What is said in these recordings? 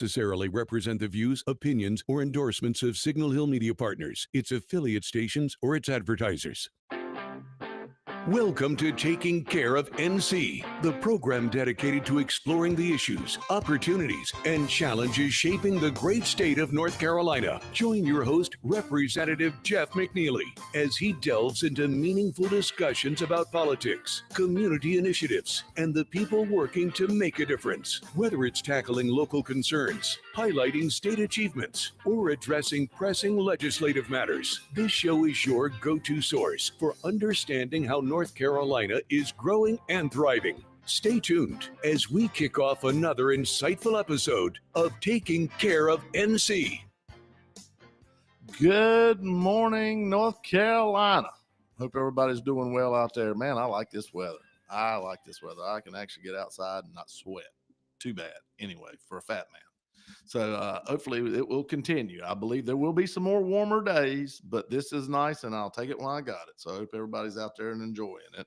necessarily represent the views, opinions, or endorsements of Signal Hill Media Partners, its affiliate stations, or its advertisers. Welcome to Taking Care of NC, the program dedicated to exploring the issues, opportunities, and challenges shaping the great state of North Carolina. Join your host, Representative Jeff McNeely, as he delves into meaningful discussions about politics, community initiatives, and the people working to make a difference. Whether it's tackling local concerns, highlighting state achievements, or addressing pressing legislative matters, this show is your go-to source for understanding how North Carolina is growing and thriving. Stay tuned as we kick off another insightful episode of Taking Care of NC. Good morning, North Carolina. Hope everybody's doing well out there. Man, I like this weather. I can actually get outside and not sweat. Too bad, anyway, for a fat man. So hopefully it will continue. I believe there will be some more warmer days, but this is nice, and I'll take it when I got it. So I hope everybody's out there and enjoying it.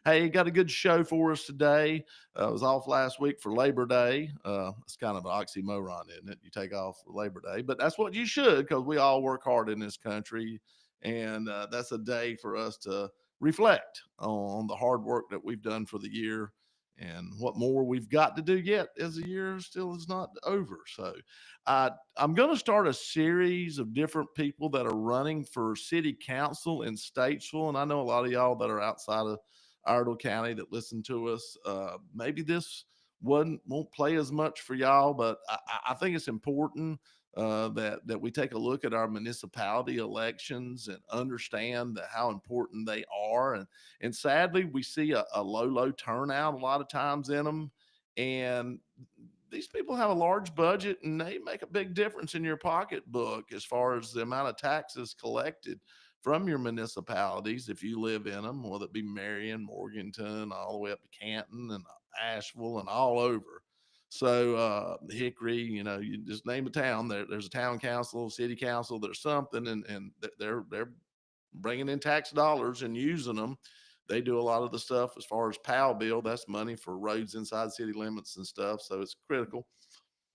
Hey, got a good show for us today. I was off last week for Labor Day. It's kind of an oxymoron, isn't it? You take off for Labor Day, but that's what you should, because we all work hard in this country, and that's a day for us to reflect on the hard work that we've done for the year and what more we've got to do yet as the year still is not over. So I'm going to start a series of different people that are running for city council in Statesville. And I know a lot of y'all that are outside of Iredell County that listen to us. Maybe this won't play as much for y'all, but I think it's important that we take a look at our municipality elections and understand how important they are. And sadly, we see a low turnout a lot of times in them. And these people have a large budget, and they make a big difference in your pocketbook as far as the amount of taxes collected from your municipalities if you live in them, whether it be Marion, Morganton, all the way up to Canton and Asheville and all over. So Hickory, you just name a town. There's a town council, city council. There's something, and they're bringing in tax dollars and using them. They do a lot of the stuff as far as POW bill. That's money for roads inside city limits and stuff. So it's critical.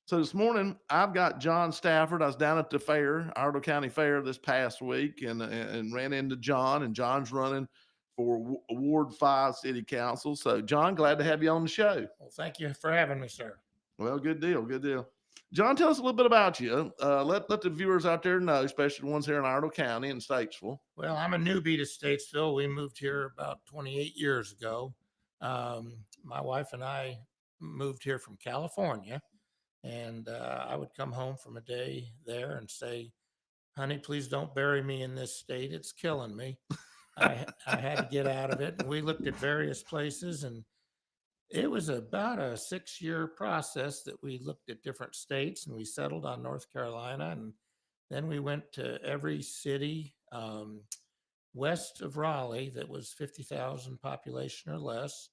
So this morning I've got John Stafford. I was down at the fair, Iredell County Fair, this past week, and ran into John. And John's running for Ward 5 City Council. So, John, glad to have you on the show. Well, thank you for having me, sir. Well, good deal. John, tell us a little bit about you. Let the viewers out there know, especially the ones here in Iredell County and Statesville. Well, I'm a newbie to Statesville. We moved here about 28 years ago. My wife and I moved here from California, and I would come home from a day there and say, honey, please don't bury me in this state. It's killing me. I had to get out of it. And we looked at various places, and it was about a 6-year process that we looked at different states, and we settled on North Carolina. And then we went to every city west of Raleigh that was 50,000 population or less.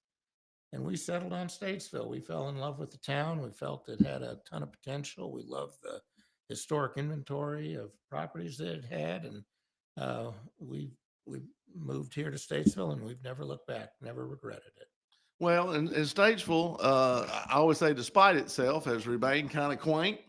And we settled on Statesville. We fell in love with the town. We felt it had a ton of potential. We loved the historic inventory of properties that it had. And we moved here to Statesville, and we've never looked back, never regretted it. Well, in Statesville, I always say, despite itself, has remained kind of quaint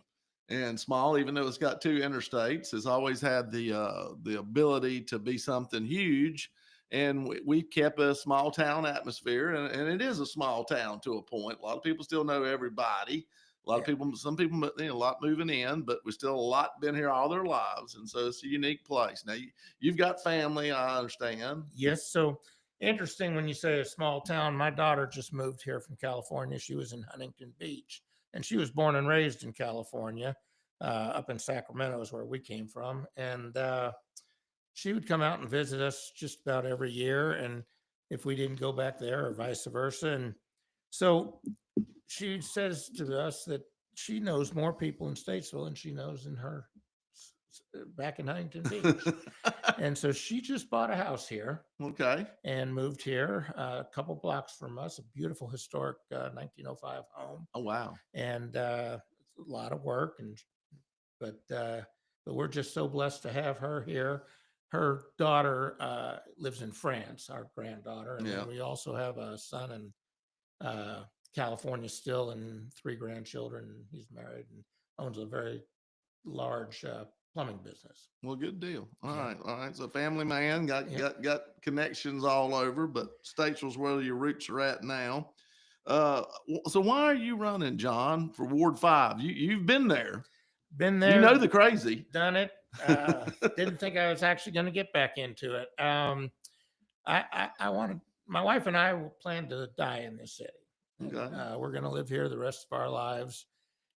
and small, even though it's got 2 interstates. It's always had the ability to be something huge, and we kept a small town atmosphere, and it is a small town to a point. A lot of people still know everybody. A lot of people, some people, a lot moving in, but we still a lot been here all their lives, and so it's a unique place. Now you've got family, I understand. Yes, so. Interesting when you say a small town. My daughter just moved here from California. She was in Huntington Beach, and she was born and raised in California. Up in Sacramento is where we came from. And she would come out and visit us just about every year. And if we didn't go back there or vice versa. And so she says to us that she knows more people in Statesville than she knows in her back in Huntington Beach. And so she just bought a house here. Okay. And moved here a couple blocks from us, a beautiful historic 1905 home. Oh, wow. And it's a lot of work. But we're just so blessed to have her here. Her daughter lives in France, our granddaughter. And then we also have a son in California still, and 3 grandchildren. He's married. And owns a very large plumbing business. Well, good deal. All Yeah. right, all right. So family man, got Yeah. got connections all over, but Statesville's where your roots are at now. So why are you running, John, for Ward 5? You've been there. Been You there, know the crazy. done it. Didn't think I was actually going to get back into it. I wanted, my wife and I plan to die in this city. Okay. We're going to live here the rest of our lives.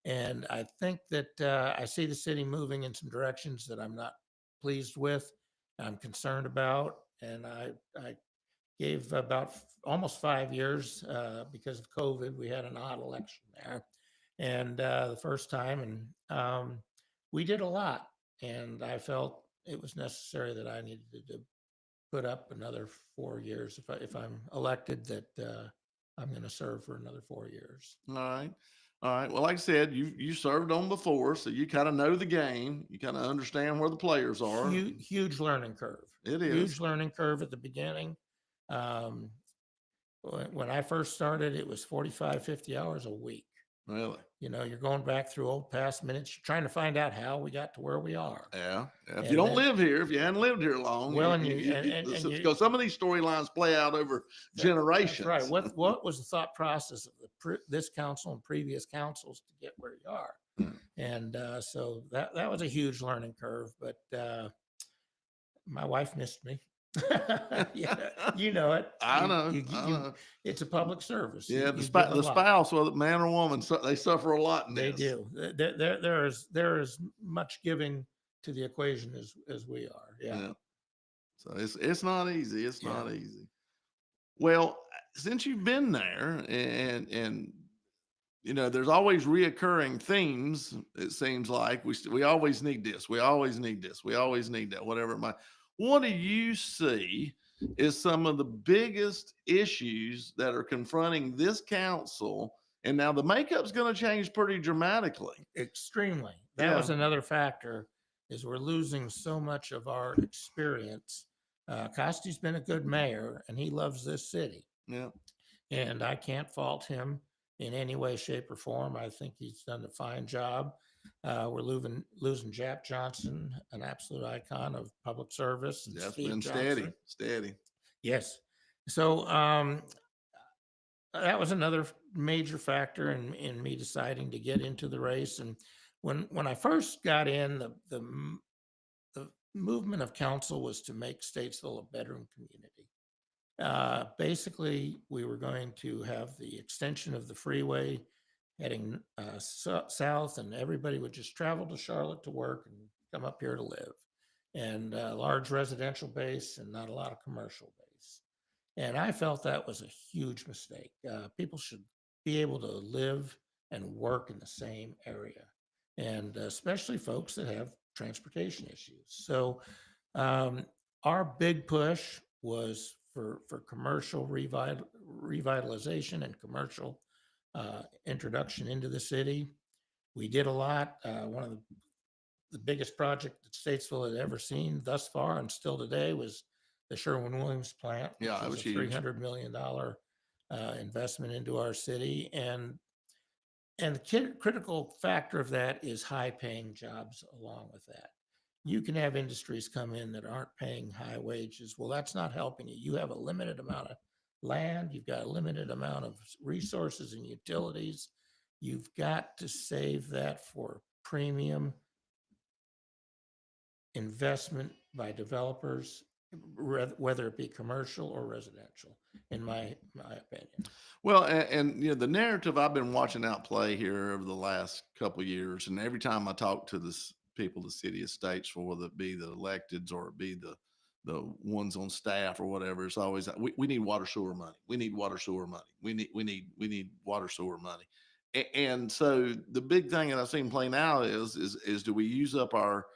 And I think that I see the city moving in some directions that I'm not pleased with, I'm concerned about. And I gave about almost 5 years because of COVID. We had an odd election there. And the first time, and we did a lot. And I felt it was necessary that I needed to put up another 4 years. If I'm elected, that I'm going to serve for another 4 years. All right. All right. Well, like I said, you served on before, so you kind of know the game. You kind of understand where the players are. Huge learning curve. It is. Huge learning curve at the beginning. When I first started, it was 45, 50 hours a week. Really? You know, you're going back through old past minutes. You're trying to find out how we got to where we are. Yeah. If And you don't then- live here, if you hadn't lived here long, Well, because some of these storylines play out over generations. That's right. What was the thought process of this council and previous councils to get where you are? And so that was a huge learning curve. But my wife missed me. Yeah, you know it. I know. I know. It's a public service. Yeah, You the give a lot. spouse, whether man or woman, they suffer a lot in They this. do. There is much giving to the equation as we are. Yeah. So it's not easy. It's Yeah. not easy. Well, since you've been there, and you know, there's always reoccurring themes. It seems like we always need this. We always need this. We always need that. Whatever it might. What do you see is some of the biggest issues that are confronting this council? And now the makeup's going to change pretty dramatically. Extremely. That was another factor, is we're losing so much of our experience. Costy's been a good mayor and he loves this city. Yeah. And I can't fault him in any way, shape, or form. I think he's done a fine job. We're losing Jap Johnson, an absolute icon of public service. And That's Steve been Johnson. steady. Yes. So that was another major factor in me deciding to get into the race. And when I first got in, the movement of council was to make Statesville a bedroom community. Basically, we were going to have the extension of the freeway heading south, and everybody would just travel to Charlotte to work and come up here to live. And a large residential base and not a lot of commercial base. And I felt that was a huge mistake. People should be able to live and work in the same area, and especially folks that have transportation issues. So our big push was for commercial revitalization and commercial introduction into the city. We did a lot. One of the biggest project that Statesville had ever seen thus far and still today was the Sherwin-Williams plant. Yeah, it was a huge. $300 million investment into our city. And the critical factor of that is high paying jobs along with that. You can have industries come in that aren't paying high wages. Well, that's not helping you. You have a limited amount of land. You've got a limited amount of resources and utilities. You've got to save that for premium investment by developers, whether it be commercial or residential, in my opinion. Well, and you know, the narrative I've been watching out play here over the last couple of years, and every time I talk to the people, the city of Statesville, whether it be the electeds or it be the ones on staff or whatever, it's always we need water sewer money. We need water sewer money. We need water sewer money. And so the big thing that I've seen play now is do we use up our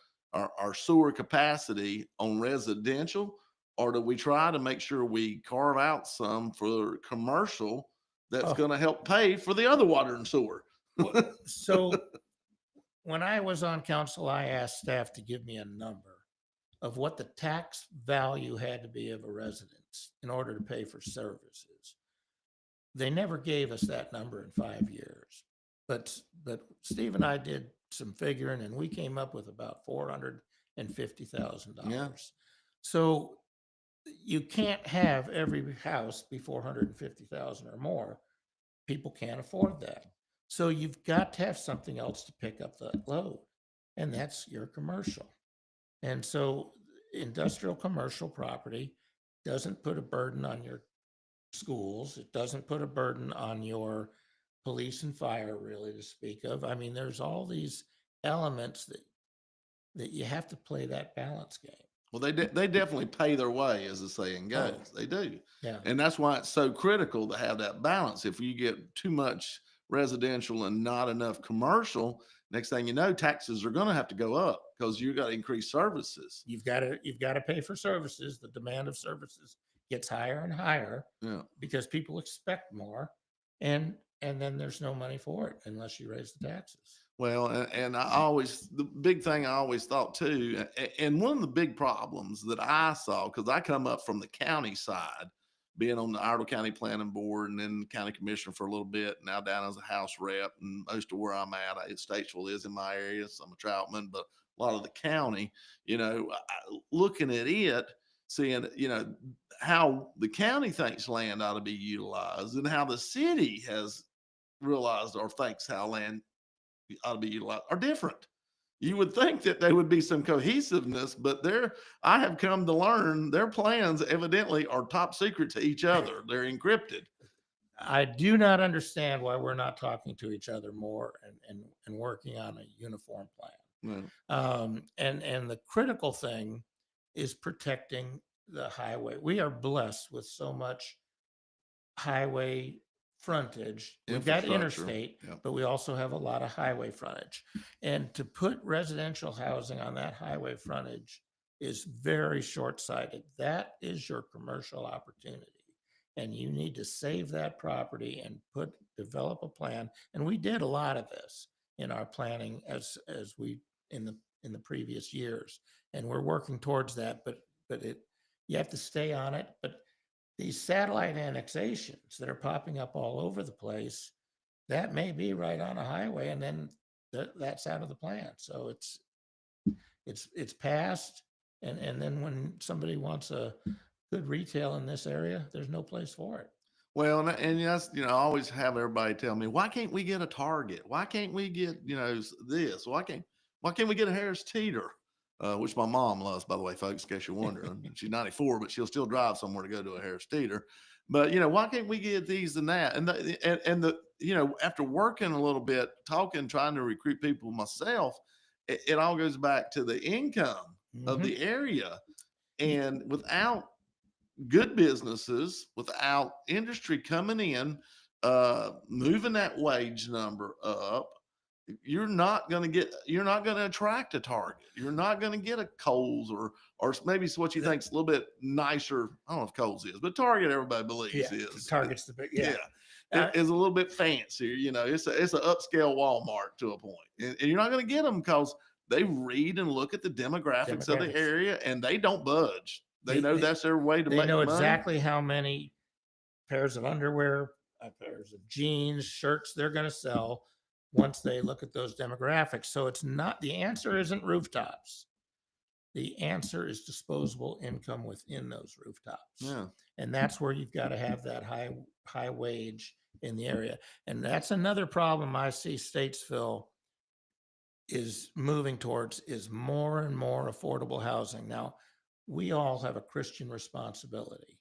sewer capacity on residential, or do we try to make sure we carve out some for commercial that's going to help pay for the other water and sewer? So when I was on council, I asked staff to give me a number of what the tax value had to be of a residence in order to pay for services. They never gave us that number in 5 years. But Steve and I did some figuring, and we came up with about $450,000. Yeah. So you can't have every house be 450,000 or more. People can't afford that. So you've got to have something else to pick up that load, and that's your commercial. And so industrial commercial property doesn't put a burden on your schools. It doesn't put a burden on your police and fire, really, to speak of. I mean, there's all these elements that you have to play that balance game. Well, they definitely pay their way, as the saying goes. Oh. They do. Yeah. And that's why it's so critical to have that balance. If you get too much residential and not enough commercial, next thing you know, taxes are going to have to go up because you got to increase services. You've got to pay for services. The demand of services gets higher and higher Yeah. because people expect more, and then there's no money for it unless you raise the taxes. Well, and the big thing I always thought too, and one of the big problems that I saw, because I come up from the county side, being on the Iredell County Planning Board and then county commissioner for a little bit, now down as a House rep, and most of where I'm at, Statesville is in my area, so I'm a Troutman, but a lot of the county, looking at it, seeing, how the county thinks land ought to be utilized and how the city has realized or thinks how land ought to be utilized are different. You would think that there would be some cohesiveness, but I have come to learn their plans evidently are top secret to each other. They're encrypted. I do not understand why we're not talking to each other more and working on a uniform plan. Yeah. And the critical thing is protecting the highway. We are blessed with so much highway frontage. We've got interstate, Yep. but we also have a lot of highway frontage. And to put residential housing on that highway frontage is very short-sighted. That is your commercial opportunity. And you need to save that property and develop a plan. And we did a lot of this in our planning as we in the previous years. And we're working towards that, but you have to stay on it. But these satellite annexations that are popping up all over the place, that may be right on a highway, and then that's out of the plan. So it's passed, and then when somebody wants a good retail in this area, there's no place for it. Well, and yes, I always have everybody tell me, why can't we get a Target? Why can't we get, this? Why can't we get a Harris Teeter? Which my mom loves, by the way, folks, in case you're wondering. She's 94, but she'll still drive somewhere to go to a Harris Teeter. But, why can't we get these and that? And after working a little bit, trying to recruit people myself, it all goes back to the income of the area. And without good businesses, without industry coming in, moving that wage number up, you're not going to attract a Target. You're not going to get a Kohl's or maybe it's what you think is a little bit nicer. I don't know if Kohl's is, but Target, everybody believes is. Target's the big, It is a little bit fancier. It's an upscale Walmart to a point. And you're not going to get them because they read and look at the demographics of the area and they don't budge. They know that's their way to make money. They know exactly how many pairs of underwear, pairs of jeans, shirts they're going to sell once they look at those demographics. So it's not, the answer isn't rooftops. The answer is disposable income within those rooftops. Yeah. And that's where you've got to have that high wage in the area. And that's another problem I see Statesville is moving towards, is more and more affordable housing. Now, we all have a Christian responsibility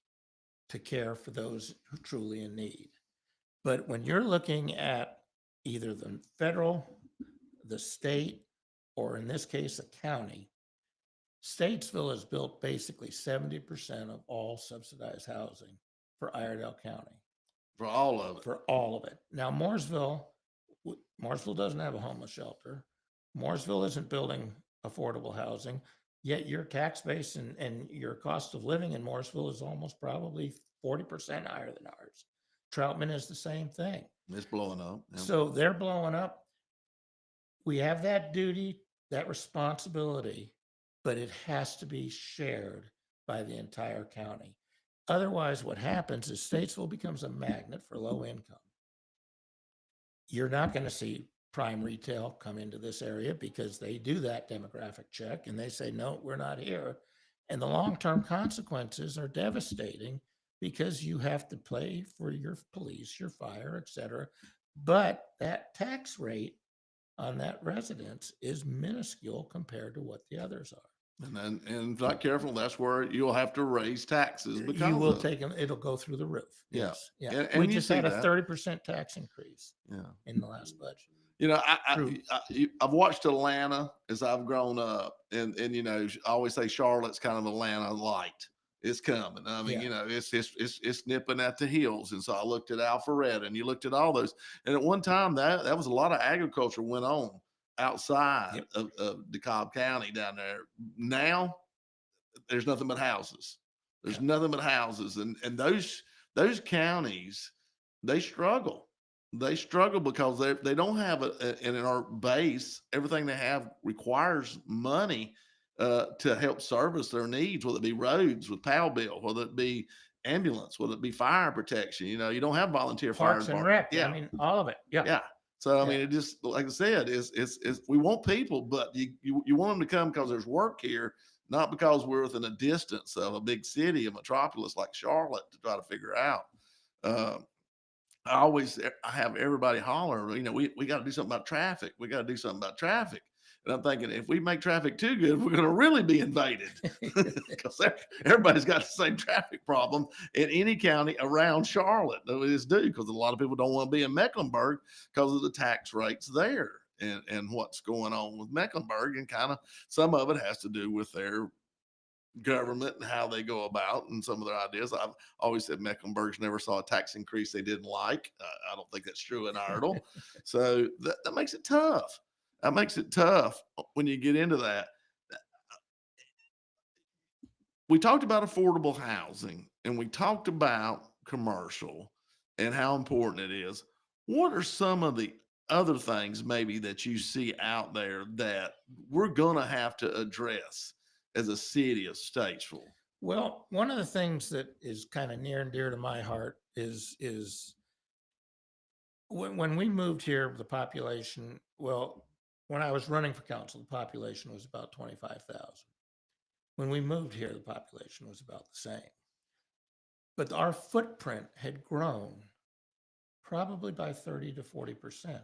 to care for those who truly in need. But when you're looking at either the federal, the state, or in this case, a county, Statesville has built basically 70% of all subsidized housing for Iredell County. For all of it. For all of it. Now, Mooresville doesn't have a homeless shelter. Mooresville isn't building affordable housing, yet your tax base and your cost of living in Mooresville is almost probably 40% higher than ours. Troutman is the same thing. It's blowing up. Yeah. So they're blowing up. We have that duty, that responsibility, but it has to be shared by the entire county. Otherwise, what happens is Statesville becomes a magnet for low income. You're not going to see prime retail come into this area because they do that demographic check and they say, no, we're not here. And the long-term consequences are devastating because you have to pay for your police, your fire, et cetera. But that tax rate on that residence is minuscule compared to what the others are. And if not careful, that's where you'll have to raise taxes because You will take them, it'll go through the roof. Yeah. Yes. Yeah. And We you just see had a that. 30% tax increase Yeah. in the last budget. You know, True. I've watched Atlanta as I've grown up, and you know, I always say Charlotte's kind of Atlanta light. It's coming. I mean, Yeah. you know, it's nipping at the heels. And so I looked at Alpharetta, and you looked at all those. And at one time, that was a lot of agriculture went on outside Yep. of DeKalb County down there. Now there's nothing but houses. There's Yeah. nothing but houses, and those counties, they struggle. They struggle because they don't have and in our base, everything they have requires money to help service their needs, whether it be roads with PAL bill, whether it be ambulance, whether it be fire protection. You know, you don't have volunteer fire Parks and department. Rec. I mean, all of it. Yeah. Yeah. So I Yeah. mean, it just like I said, is we want people, but you want them to come because there's work here, not because we're within a distance of a big city, a metropolis like Charlotte to try to figure out. Uh, I have everybody holler, you know, we got to do something about traffic. We got to do something about traffic. And I'm thinking, if we make traffic too good, we're going to really be invaded because everybody's got the same traffic problem in any county around Charlotte. They just do, because a lot of people don't want to be in Mecklenburg because of the tax rates there and what's going on with Mecklenburg. And kind of some of it has to do with their government and how they go about and some of their ideas. I've always said Mecklenburg's never saw a tax increase they didn't like. I don't think that's true in Iredell. So that makes it tough. That makes it tough when you get into that. We talked about affordable housing and we talked about commercial and how important it is. What are some of the other things maybe that you see out there that we're going to have to address as a city of Statesville? Well, one of the things that is kind of near and dear to my heart is when we moved here, the population, well, when I was running for council, the population was about 25,000. When we moved here, the population was about the same. But our footprint had grown probably by 30 to 40%.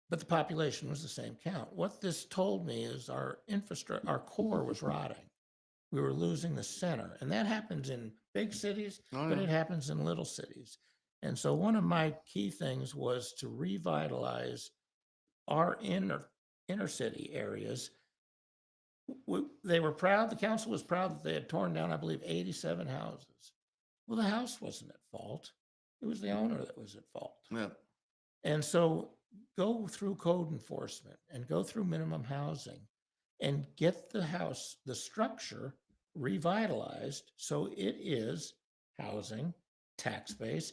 But the population was the same count. What this told me is our infrastructure, our core was rotting. We were losing the center. And that happens in big cities, but it happens in little cities. And so one of my key things was to revitalize our inner city areas. They were proud, the council was proud that they had torn down, I believe, 87 houses. Well, the house wasn't at fault. It was the owner that was at fault. Yeah. And so go through code enforcement and go through minimum housing and get the house, the structure revitalized so it is housing, tax base.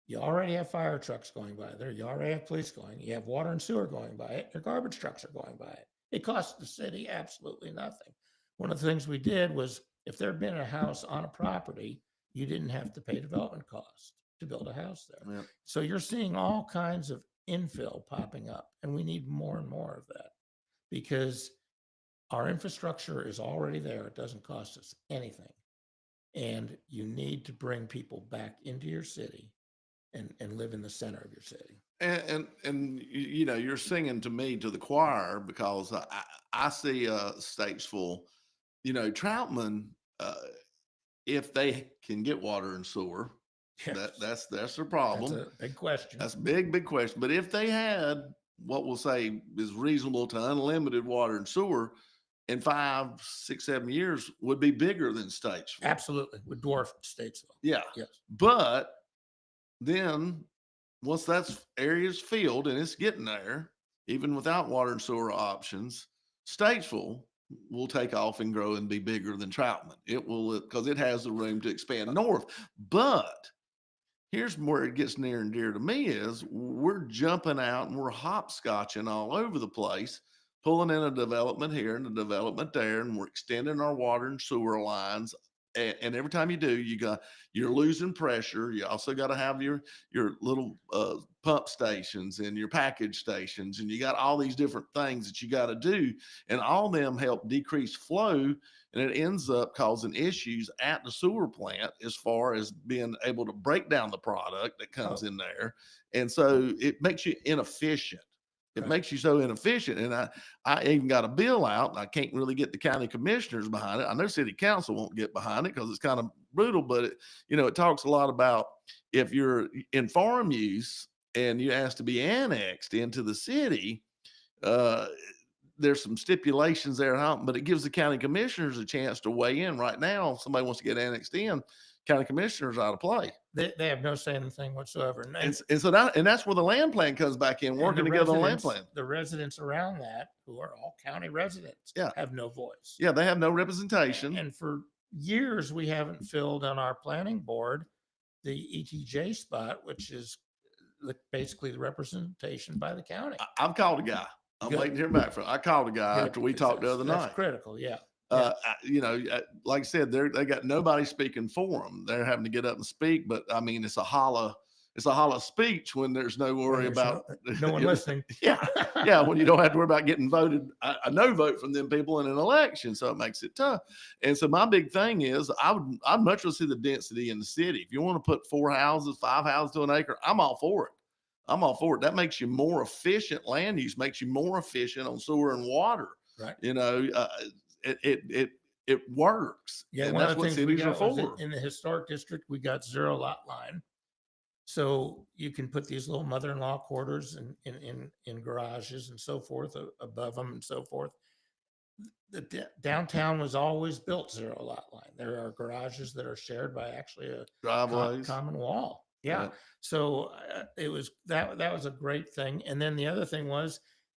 You already have fire trucks going by there. You already have police going. You have water and sewer going by it. Your garbage trucks are going by it. It costs the city absolutely nothing. One of the things we did was if there had been a house on a property, you didn't have to pay development costs to build a house there. Yeah. So you're seeing all kinds of infill popping up, and we need more and more of that because our infrastructure is already there. It doesn't cost us anything. And you need to bring people back into your city and live in the center of your city. And you know, you're singing to me to the choir because I see Statesville, you know, Troutman, if they can get water and sewer, Yes. that's their problem. That's a big question. That's a big question. But if they had what we'll say is reasonable to unlimited water and sewer, in 5, 6, 7 years would be bigger than Statesville. Absolutely. Would dwarf Statesville. Yeah. Yes. But then once that area's filled and it's getting there, even without water and sewer options, Statesville will take off and grow and be bigger than Troutman. It will, because it has the room to expand north. But here's where it gets near and dear to me is we're jumping out and we're hopscotching all over the place, pulling in a development here and a development there, and we're extending our water and sewer lines and every time you do, you're losing pressure. You also got to have your little pump stations and your package stations, and you got all these different things that you got to do, and all of them help decrease flow, and it ends up causing issues at the sewer plant as far as being able to break down the product that comes in there, and so it makes you inefficient. It Right. makes you so inefficient. And I even got a bill out, and I can't really get the county commissioners behind it. I know city council won't get behind it because it's kind of brutal, but it talks a lot about if you're in farm use and you ask to be annexed into the city, uh, there's some stipulations there, but it gives the county commissioners a chance to weigh in. Right now, if somebody wants to get annexed in, county commissioners out of play. They have no say in the thing whatsoever. And so that's where the land plan comes back in, working together on the land plan. The residents around that, who are all county residents, have no voice. Yeah, they have no representation. And for years, we haven't filled on our planning board the ETJ spot, which is basically the representation by the county. I've called a guy. I'm waiting to hear back from. I called a guy after we talked the other night. That's critical, yeah. Like I said, they got nobody speaking for them. They're having to get up and speak, but I mean, it's a hollow speech when there's no worry about no one listening. Yeah. When you don't have to worry about getting voted, a no vote from them people in an election. So it makes it tough. And so my big thing is I'd much rather see the density in the city. If you want to put 4 houses, 5 houses to an acre, I'm all for it. That makes you more efficient. Land use makes you more efficient on sewer and water. Right. It works. Yeah, and one that's of the what things we cities are got was for. in the historic district, we got 0 lot line. So you can put these little mother-in-law quarters in garages and so forth above them and so forth. The downtown was always built 0 lot line. There are garages that are shared by actually a Driveways. common wall. Yeah. So it was that was a great thing. And then the other thing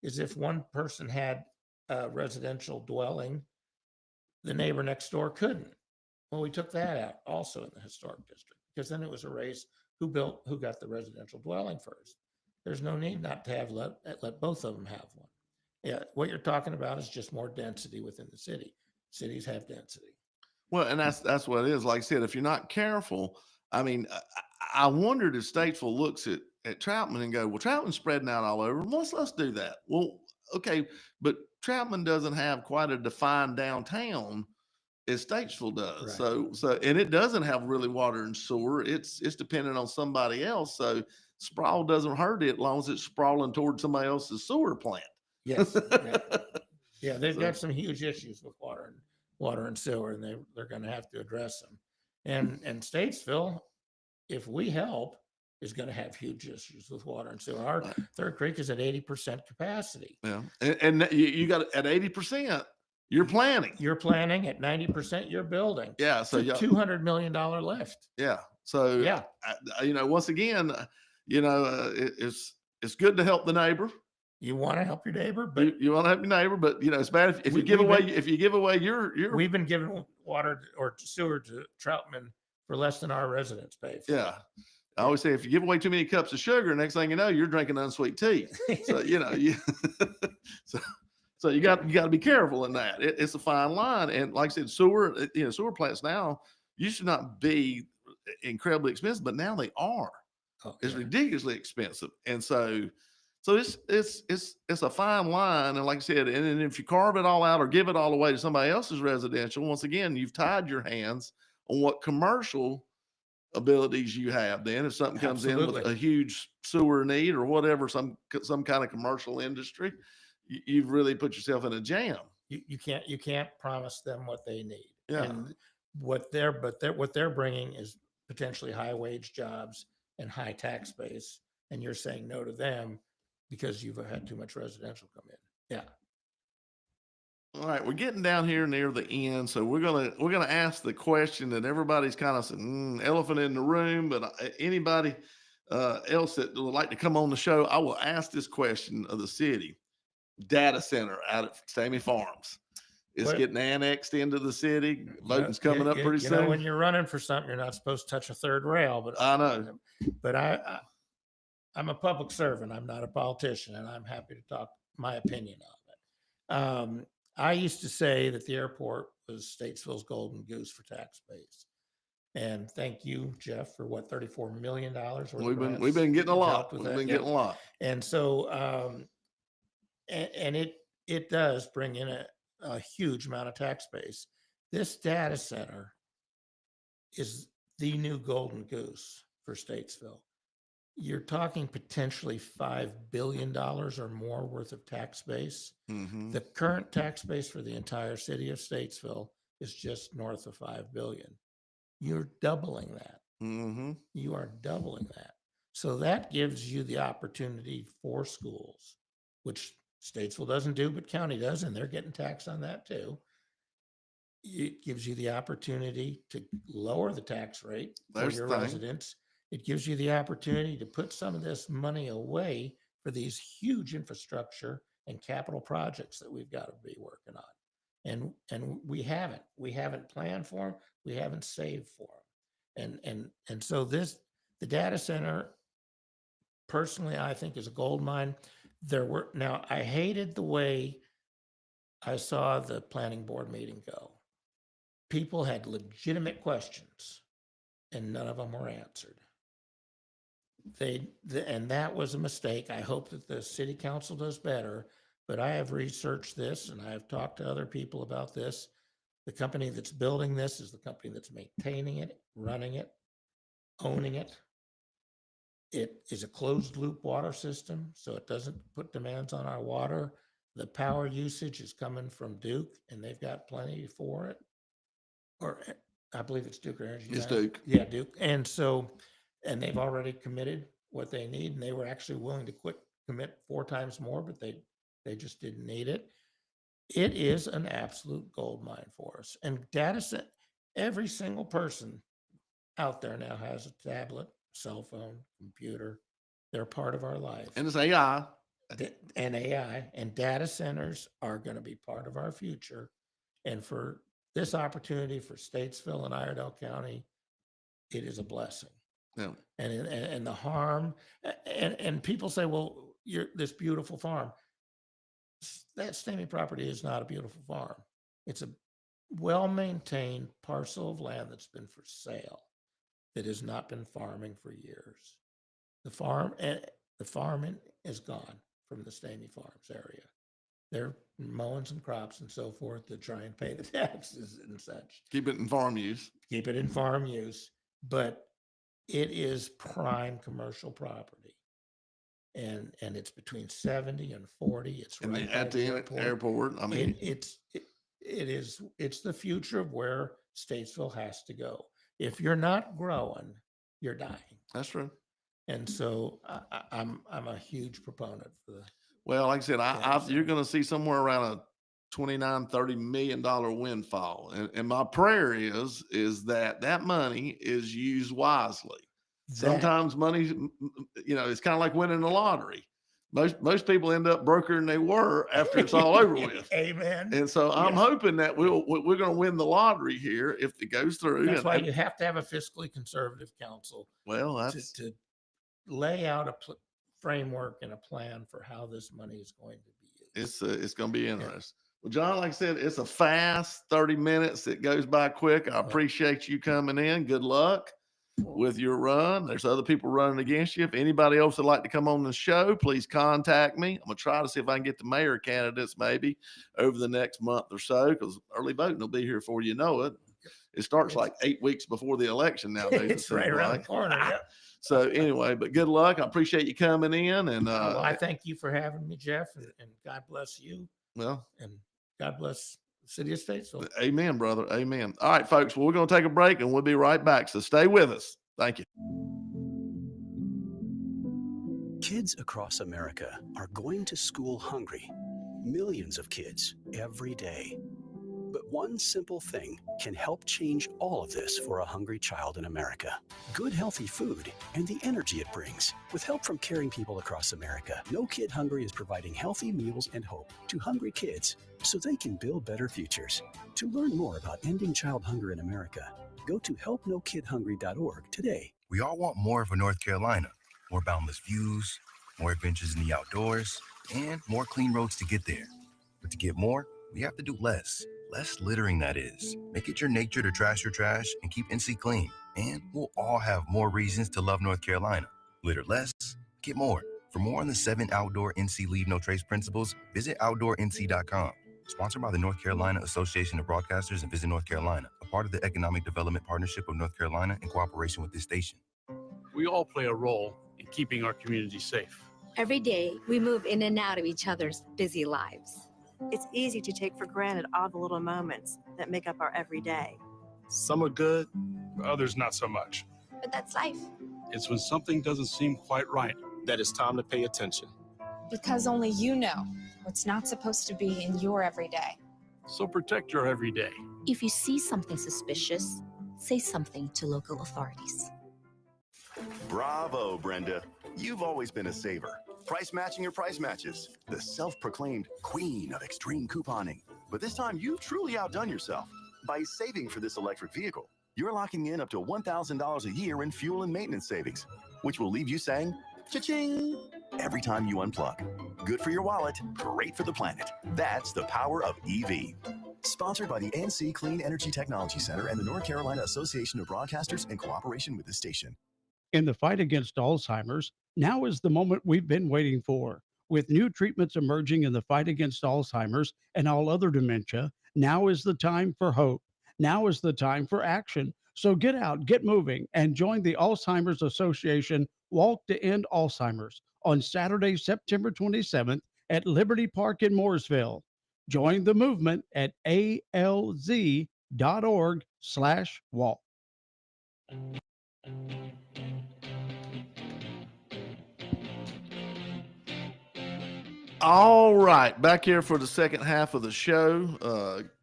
is if one person had a residential dwelling, the neighbor next door couldn't. Well, we took that out also in the historic district, because then it was a race who got the residential dwelling first. There's no need not to have let both of them have one. Yeah, what you're talking about is just more density within the city. Cities have density. Well, and that's what it is. Like I said, if you're not careful, I mean, I wondered if Statesville looks at Troutman and go, well, Troutman's spreading out all over. Let's do that. Well, okay, but Troutman doesn't have quite a defined downtown as Statesville does. Right. So and it doesn't have really water and sewer. It's dependent on somebody else. So sprawl doesn't hurt it as long as it's sprawling towards somebody else's sewer plant. Yes. Yeah, they've got some huge issues with water and sewer, and they're going to have to address them. And Statesville, if we help, is going to have huge issues with water and sewer. Our Third Creek is at 80% capacity. Yeah, and you got at 80%. You're planning. At 90%. You're building. Yeah, so $200 million lift. Yeah. So yeah, once again, it's good to help the neighbor. You want to help your neighbor, but you want to help your neighbor, but it's bad if you give away your. We've been giving water or sewer to Troutman for less than our residents pay for. Yeah. I always say if you give away too many cups of sugar, next thing you know, you're drinking unsweet tea. So so you got to be careful in that. It's a fine line, and like I said, sewer plants now used to not be incredibly expensive, but now they are. It's ridiculously expensive, and so it's a fine line. And like I said, and if you carve it all out or give it all away to somebody else's residential, once again, you've tied your hands on what commercial abilities you have. Then if something comes in with a huge sewer need or whatever, some kind of commercial industry, you've really put yourself in a jam. You can't promise them what they need. Yeah. And what they're bringing is potentially high wage jobs and high tax base, and you're saying no to them because you've had too much residential come in. Yeah. All right, we're getting down here near the end, so we're gonna ask the question that everybody's kind of saying, elephant in the room. But anybody else that would like to come on the show, I will ask this question of the city. Data center out at Sammy Farms is getting annexed into the city. Voting's coming up pretty soon. When you're running for something, you're not supposed to touch a third rail. But I know. But I'm a public servant. I'm not a politician, and I'm happy to talk my opinion on it. I used to say that the airport was Statesville's golden goose for tax base. And thank you, Jeff, for what, $34 million worth of We've grants been getting a you've lot. helped with We've that. been Yep. getting a lot. And so, and it does bring in a huge amount of tax base. This data center is the new golden goose for Statesville. You're talking potentially $5 billion or more worth of tax base. Mm-hmm. The current tax base for the entire city of Statesville is just north of $5 billion. You're doubling that. Mm-hmm. You are doubling that. So that gives you the opportunity for schools, which Statesville doesn't do, but county does, and they're getting taxed on that too. It gives you the opportunity to lower the tax rate for your residents. It gives you the opportunity to put some of this money away for these huge infrastructure and capital projects that we've got to be working on. And we haven't planned for them. We haven't saved for them. And so the data center, personally, I think is a gold mine. Now I hated the way I saw the planning board meeting go. People had legitimate questions and none of them were answered. And that was a mistake. I hope that the city council does better, but I have researched this and I have talked to other people about this. The company that's building this is the company that's maintaining it, running it, owning it. It is a closed loop water system, so it doesn't put demands on our water. The power usage is coming from Duke and they've got plenty for it. Or I believe it's Duke Energy. It's Duke. Yeah, Duke. And they've already committed what they need, and they were actually willing to commit 4 times more, but they just didn't need it. It is an absolute gold mine for us. And data set, every single person out there now has a tablet, cell phone, computer. They're part of our life. And it's AI. And AI and data centers are going to be part of our future. And for this opportunity for Statesville and Iredell County, it is a blessing. Yeah. And the harm, and people say, well, you're this beautiful farm. That Stamey property is not a beautiful farm. It's a well-maintained parcel of land that's been for sale that has not been farming for years. The farming is gone from the Stamey Farms area. They're mowing some crops and so forth to try and pay the taxes and such. Keep it in farm use. Keep it in farm use, but it is prime commercial property. And it's between 70 and 40. It's and right at the airport. I mean, it's the future of where Statesville has to go. If you're not growing, you're dying. That's true. And so I'm a huge proponent for the. Well, like I said, you're going to see somewhere around a $29-30 million windfall, and my prayer is that money is used wisely. Sometimes money, it's kind of like winning the lottery. Most people end up broker than they were after it's all over with. Amen. And so I'm hoping that we're going to win the lottery here if it goes through. That's why you have to have a fiscally conservative council. Well, that's to lay out a framework and a plan for how this money is going to be used. It's going to be interesting. Well, John, like I said, it's a fast 30 minutes. It goes by quick. I appreciate you coming in. Good luck with your run. There's other people running against you. If anybody else would like to come on the show, please contact me. I'm going to try to see if I can get the mayor candidates maybe over the next month or so, because early voting will be here before you know it. It starts like 8 weeks before the election nowadays. It's right around the corner. Yep. So anyway, but good luck. I appreciate you coming in. And well, I thank you for having me, Jeff, and God bless you. Well, and God bless the city of Statesville. Amen, brother. Amen. All right, folks. Well, we're going to take a break and we'll be right back. So stay with us. Thank you. Kids across America are going to school hungry. Millions of kids every day. But one simple thing can help change all of this for a hungry child in America. Good, healthy food and the energy it brings. With help from caring people across America, No Kid Hungry is providing healthy meals and hope to hungry kids so they can build better futures. To learn more about ending child hunger in America, go to helpnokidhungry.org today. We all want more of a North Carolina. More boundless views, more adventures in the outdoors, and more clean roads to get there. But to get more, We have to do less littering, that is. Make it your nature to trash your trash and keep NC clean. And we'll all have more reasons to love North Carolina. Litter less, get more. For more on the 7 outdoor NC Leave No Trace principles, visit OutdoorNC.com. Sponsored by the North Carolina Association of Broadcasters and Visit North Carolina, a part of the Economic Development Partnership of North Carolina in cooperation with this station. We all play a role in keeping our community safe. Every day, we move in and out of each other's busy lives. It's easy to take for granted all the little moments that make up our everyday. Some are good, Others not so much. But that's life. It's when something doesn't seem quite right. that it's time to pay attention. Because only you know what's not supposed to be in your everyday. So protect your everyday. If you see something suspicious, say something to local authorities. Bravo, Brenda. You've always been a saver. Price matching your price matches. The self-proclaimed queen of extreme couponing. But this time you've truly outdone yourself. By saving for this electric vehicle, you're locking in up to $1,000 a year in fuel and maintenance savings, which will leave you saying, cha-ching, every time you unplug. Good for your wallet, great for the planet. That's the power of EV. Sponsored by the NC Clean Energy Technology Center and the North Carolina Association of Broadcasters in cooperation with this station. In the fight against Alzheimer's, now is the moment we've been waiting for. With new treatments emerging in the fight against Alzheimer's and all other dementia, now is the time for hope. Now is the time for action. So get out, get moving, and join the Alzheimer's Association Walk to End Alzheimer's on Saturday, September 27th at Liberty Park in Mooresville. Join the movement at alz.org/walk. All right, back here for the second half of the show.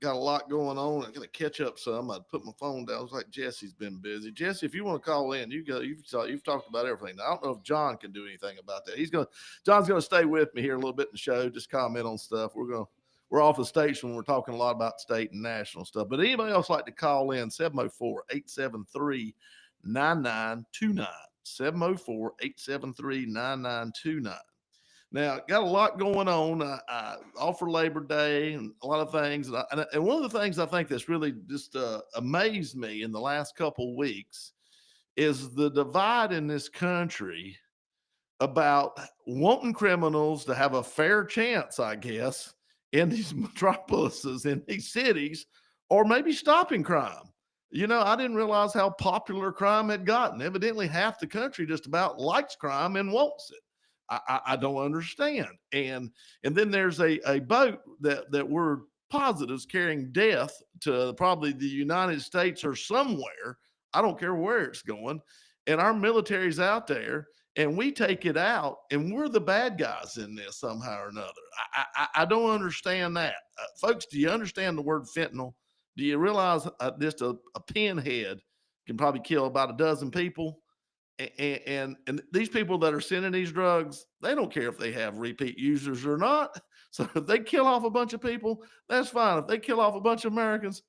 Got a lot going on. I'm gonna catch up some. I put my phone down. It's like Jesse's been busy. Jesse, if you want to call in, you go. You've talked about everything. Now, I don't know if John can do anything about that. John's gonna stay with me here a little bit in the show. Just comment on stuff. We're off the station when we're talking a lot about state and national stuff. But anybody else like to call in? 704-873-9929. 704-873-9929. Now, got a lot going on. All for Labor Day and a lot of things. And one of the things I think that's really just amazed me in the last couple of weeks is the divide in this country about wanting criminals to have a fair chance, I guess, in these metropolises, in these cities, or maybe stopping crime. You know, I didn't realize how popular crime had gotten. Evidently, half the country just about likes crime and wants it. I don't understand. And then there's a boat that we're positive is carrying death to probably the United States or somewhere. I don't care where it's going. And our military's out there and we take it out and we're the bad guys in this somehow or another. I don't understand that. Folks, do you understand the word fentanyl? Do you realize just a pinhead can probably kill about a dozen people? And these people that are sending these drugs, they don't care if they have repeat users or not. So if they kill off a bunch of people, that's fine. If they kill off a bunch of Americans,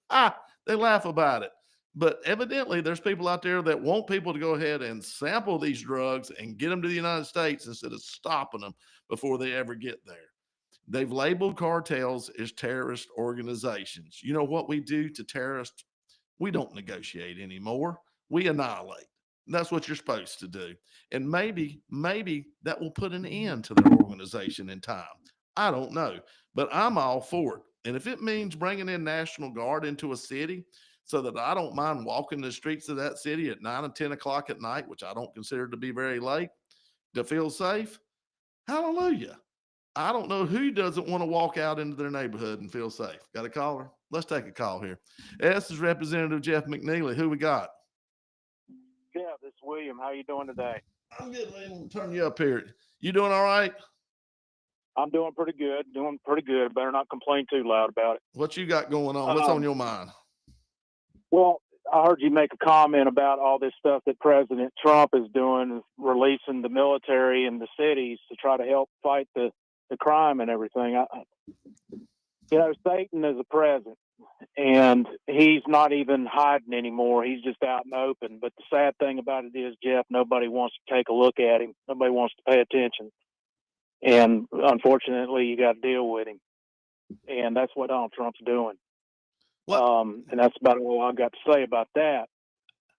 they laugh about it. But evidently there's people out there that want people to go ahead and sample these drugs and get them to the United States instead of stopping them before they ever get there. They've labeled cartels as terrorist organizations. You know what we do to terrorists? We don't negotiate anymore. We annihilate. That's what you're supposed to do. And maybe that will put an end to their organization in time. I don't know, but I'm all for it. And if it means bringing in National Guard into a city so that I don't mind walking the streets of that city at 9 and 10 o'clock at night, which I don't consider to be very late, to feel safe, hallelujah. I don't know who doesn't want to walk out into their neighborhood and feel safe. Got a caller? Let's take a call here. This is Representative Jeff McNeely. Who we got? Yeah, this is William. How you doing today? I'm good, man. I'll turn you up here. You doing all right? I'm doing pretty good. Better not complain too loud about it. What you got going on? What's on your mind? Well, I heard you make a comment about all this stuff that President Trump is doing, releasing the military in the cities to try to help fight the crime and everything. Satan is a present. And he's not even hiding anymore. He's just out in the open. But the sad thing about it is, Jeff, nobody wants to take a look at him. Nobody wants to pay attention. And unfortunately, you got to deal with him. and that's what Donald Trump's doing. Well, and that's about all I've got to say about that.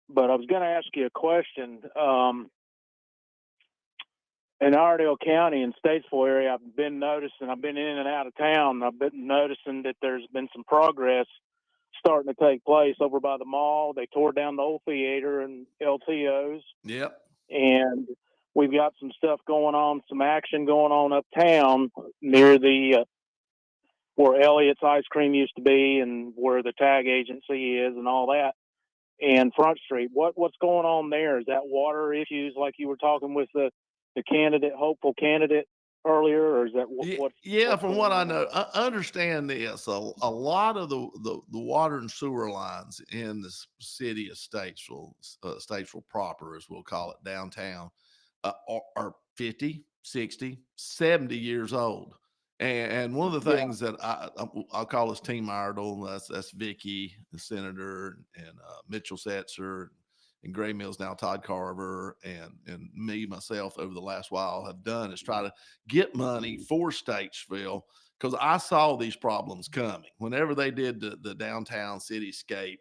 But I was going to ask you a question. In Iredell County and Statesville area, I've been noticing, I've been in and out of town, I've been noticing that there's been some progress starting to take place over by the mall. They tore down the old theater and LTOs. Yep. And we've got some stuff going on, some action going on uptown near the where Elliott's Ice Cream used to be and where the tag agency is and all that. And Front Street, what's going on there? Is that water issues like you were talking with the candidate, hopeful candidate earlier, or is that what's from what I know, I understand this. A lot of the water and sewer lines in the city of Statesville, Statesville proper, as we'll call it, downtown, are 50, 60, 70 years old. And one of the things that I'll call us Team Iredell, that's Vicky, the senator, and Mitchell Setzer, and Gray Mills now, Todd Carver, and me, myself, over the last while have done is try to get money for Statesville, because I saw these problems coming. Whenever they did the downtown cityscape,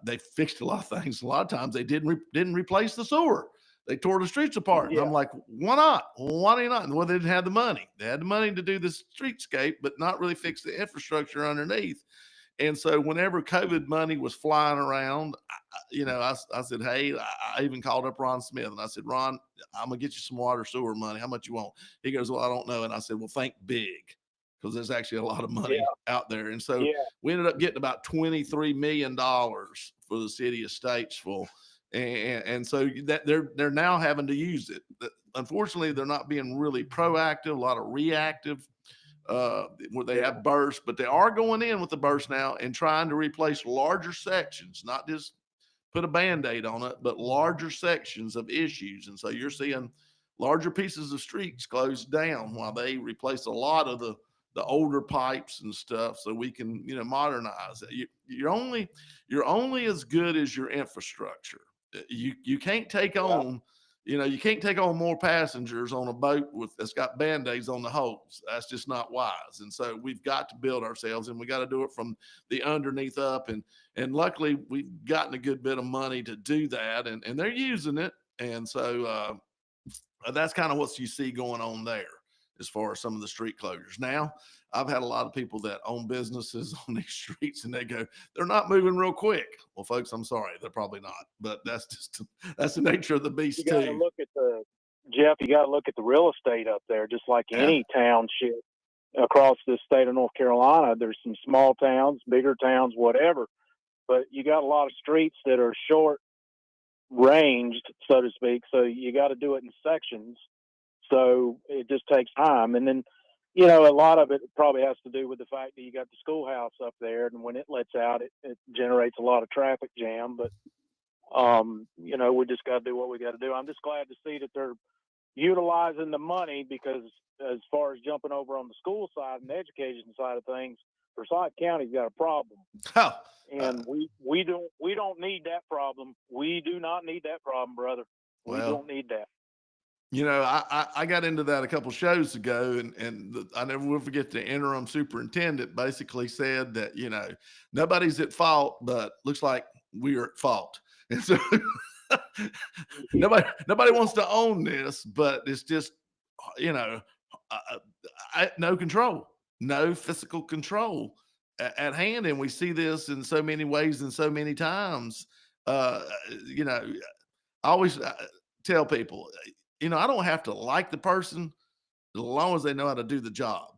they fixed a lot of things. A lot of times they didn't replace the sewer. They tore the streets apart. And I'm like, why not? Why do you not? Well, they didn't have the money. They had the money to do the streetscape, but not really fix the infrastructure underneath. And so whenever COVID money was flying around, I said, hey, I even called up Ron Smith and I said, Ron, I'm going to get you some water sewer money. How much you want? He goes, well, I don't know. And I said, well, think big, because there's actually a lot of money out there. And so we ended up getting about $23 million for the city of Statesville. And so that they're now having to use it. Unfortunately, they're not being really proactive, a lot of reactive, where they have bursts, but they are going in with the burst now and trying to replace larger sections, not just put a Band-Aid on it, but larger sections of issues. And so you're seeing larger pieces of streets closed down while they replace a lot of the older pipes and stuff, so we can, modernize it. You're only as good as your infrastructure. You can't take on, you can't take on more passengers on a boat that's got Band-Aids on the holes. That's just not wise. And so we've got to build ourselves, and we got to do it from the underneath up. And luckily we've gotten a good bit of money to do that, and they're using it. And so that's kind of what you see going on there as far as some of the street closures. Now, I've had a lot of people that own businesses on these streets, and they go, they're not moving real quick. Well, folks, I'm sorry, ththat's the nature of the beast you gotta too. Look at Jeff, you got to look at the real estate up there, just like any township across the state of North Carolina. There's some small towns, bigger towns, whatever, but you got a lot of streets that are short ranged, so to speak. So you got to do it in sections. So it just takes time. And then, a lot of it probably has to do with the fact that you got the schoolhouse up there, and when it lets out, it generates a lot of traffic jam. But, we just got to do what we got to do. I'm just glad to see that they're utilizing the money, because as far as jumping over on the school side and the education side of things, Forsyth County's got a problem. And we don't need that problem. We do not need that problem, brother. We don't need that. I got into that a couple shows ago, and I never will forget the interim superintendent basically said that, nobody's at fault, but looks like we are at fault. And so nobody wants to own this, but it's just, no control, no physical control at hand. And we see this in so many ways and so many times. I always tell people, I don't have to like the person as long as they know how to do the job.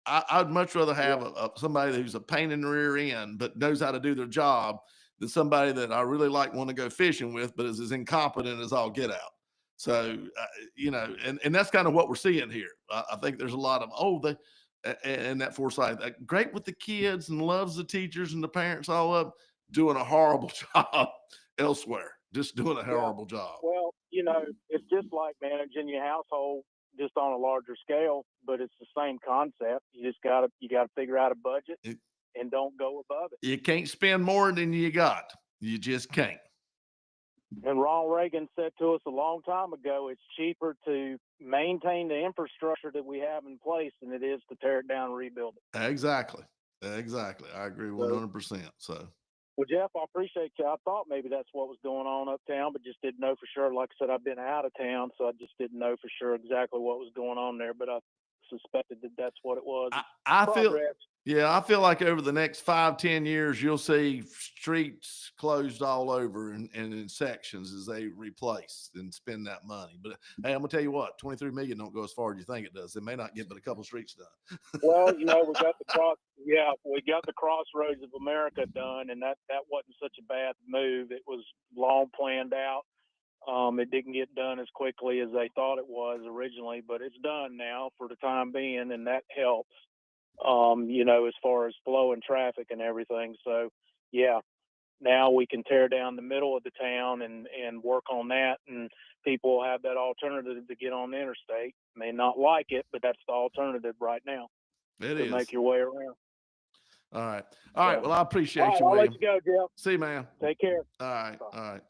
I'd much rather have somebody who's a pain in the rear end but knows how to do their job than somebody that I really want to go fishing with but is as incompetent as all get out. So, and that's kind of what we're seeing here. I think there's a lot of, and that Forsyth, great with the kids and loves the teachers and the parents all up, doing a horrible job elsewhere. Just doing a horrible job. Well, it's just like managing your household just on a larger scale, but it's the same concept. You just gotta figure out a budget and don't go above it. You can't spend more than you got. You just can't. And Ronald Reagan said to us a long time ago, it's cheaper to maintain the infrastructure that we have in place than it is to tear it down and rebuild it. Exactly. I agree 100%. So, well, Jeff, I appreciate you. I thought maybe that's what was going on uptown, but just didn't know for sure. Like I said, I've been out of town, so I just didn't know for sure exactly what was going on there, but I suspected that that's what it was. I feel, Progress. yeah, I feel like over the next 5-10 years, you'll see streets closed all over and in sections as they replace and spend that money. But hey, I'm gonna tell you what, 23 million don't go as far as you think it does. It may not get but a couple streets done. Well, we got the crossroads of America done, and that wasn't such a bad move. It was long planned out. It didn't get done as quickly as they thought it was originally, but it's done now for the time being, and that helps. As far as flow and traffic and everything. So, yeah, now we can tear down the middle of the town and work on that, and people will have that alternative to get on the interstate. May not like it, but that's the alternative right now. It to is. make your way around. All right. Well, I appreciate you, I'll William. let you go, Jeff. See you, man. Take care. All right.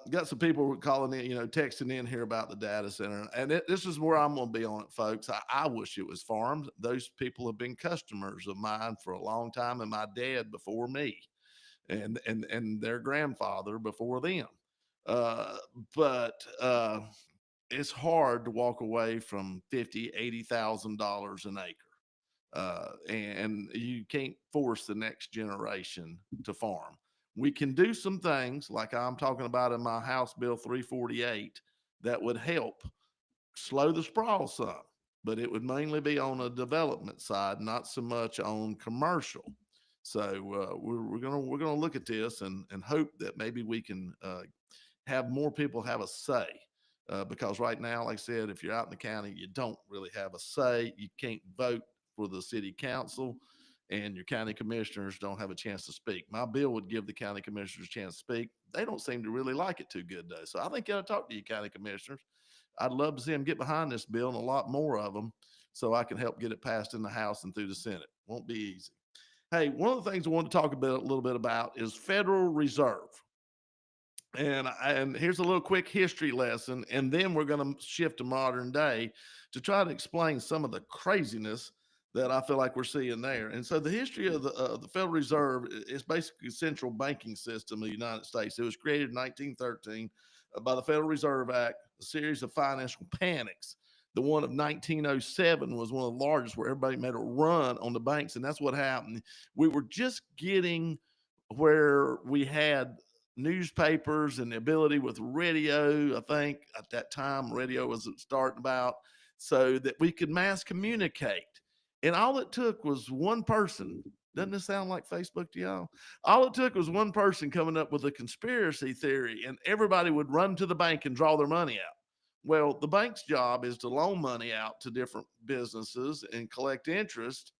Got some people calling in, texting in here about the data center. And this is where I'm going to be on it, folks. I wish it was farms. Those people have been customers of mine for a long time, and my dad before me and their grandfather before them. But it's hard to walk away from $50,000-$80,000 an acre. And you can't force the next generation to farm. We can do some things like I'm talking about in my House Bill 348 that would help slow the sprawl some, but it would mainly be on a development side, not so much on commercial. So we're gonna look at this and hope that maybe we can have more people have a say. Because right now, like I said, if you're out in the county, you don't really have a say. You can't vote for the city council, and your county commissioners don't have a chance to speak. My bill would give the county commissioners a chance to speak. They don't seem to really like it too good, though. So I think you ought to talk to your county commissioners. I'd love to see them get behind this bill and a lot more of them so I can help get it passed in the House and through the Senate. Won't be easy. Hey, one of the things I want to talk a little bit about is Federal Reserve. And here's a little quick history lesson, and then we're going to shift to modern day to try to explain some of the craziness that I feel like we're seeing there. And so the history of the Federal Reserve is basically a central banking system of the United States. It was created in 1913 by the Federal Reserve Act, a series of financial panics. The one of 1907 was one of the largest, where everybody made a run on the banks, and that's what happened. We were just getting where we had newspapers and the ability with radio. I think at that time radio was starting about, so that we could mass communicate. And all it took was one person. Doesn't this sound like Facebook to y'all? All it took was one person coming up with a conspiracy theory, and everybody would run to the bank and draw their money out. Well, the bank's job is to loan money out to different businesses and collect interest,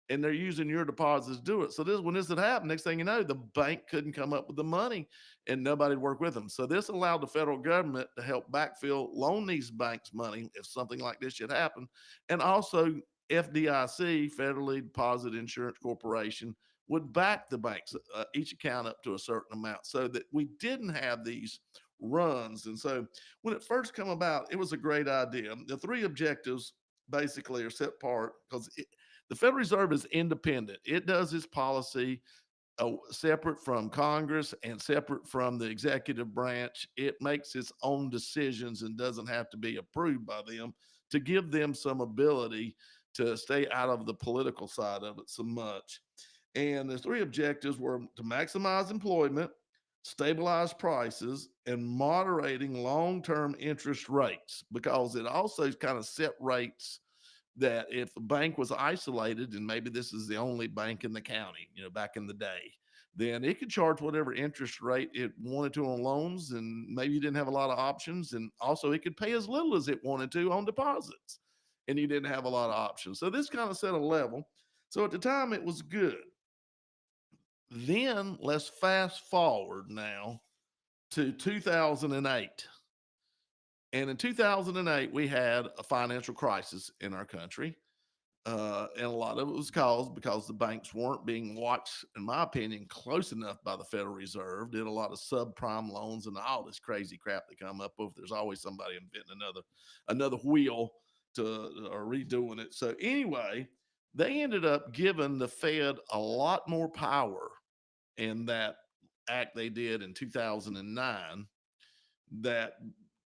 and they're using your deposits to do it. So when this had happened, next thing you know, the bank couldn't come up with the money and nobody'd work with them. So this allowed the federal government to help loan these banks money if something like this should happen. And also FDIC, Federally Deposit Insurance Corporation, would back the banks, each account up to a certain amount, so that we didn't have these runs. And so when it first came about, it was a great idea. The three objectives basically are set apart because the Federal Reserve is independent. It does its policy separate from Congress and separate from the executive branch. It makes its own decisions and doesn't have to be approved by them, to give them some ability to stay out of the political side of it so much. And the three objectives were to maximize employment, stabilize prices, and moderating long-term interest rates, because it also kind of set rates that if a bank was isolated, and maybe this is the only bank in the county, back in the day, then it could charge whatever interest rate it wanted to on loans, and maybe you didn't have a lot of options. And also it could pay as little as it wanted to on deposits, and you didn't have a lot of options. So this kind of set a level. So at the time it was good. Then let's fast forward now to 2008. And in 2008, we had a financial crisis in our country. And a lot of it was caused because the banks weren't being watched, in my opinion, close enough by the Federal Reserve. Did a lot of subprime loans and all this crazy crap that come up with. There's always somebody inventing another wheel to or redoing it. So anyway, they ended up giving the Fed a lot more power in that act they did in 2009 that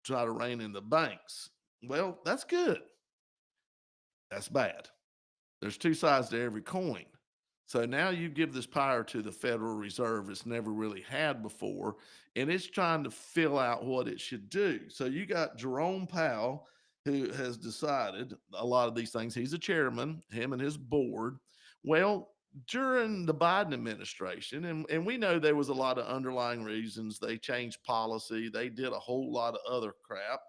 try to rein in the banks. Well, that's good. That's bad. There's two sides to every coin. So now you give this power to the Federal Reserve it's never really had before, and it's trying to fill out what it should do. So you got Jerome Powell, who has decided a lot of these things. He's a chairman, him and his board. Well, during the Biden administration, and we know there was a lot of underlying reasons. They changed policy. They did a whole lot of other crap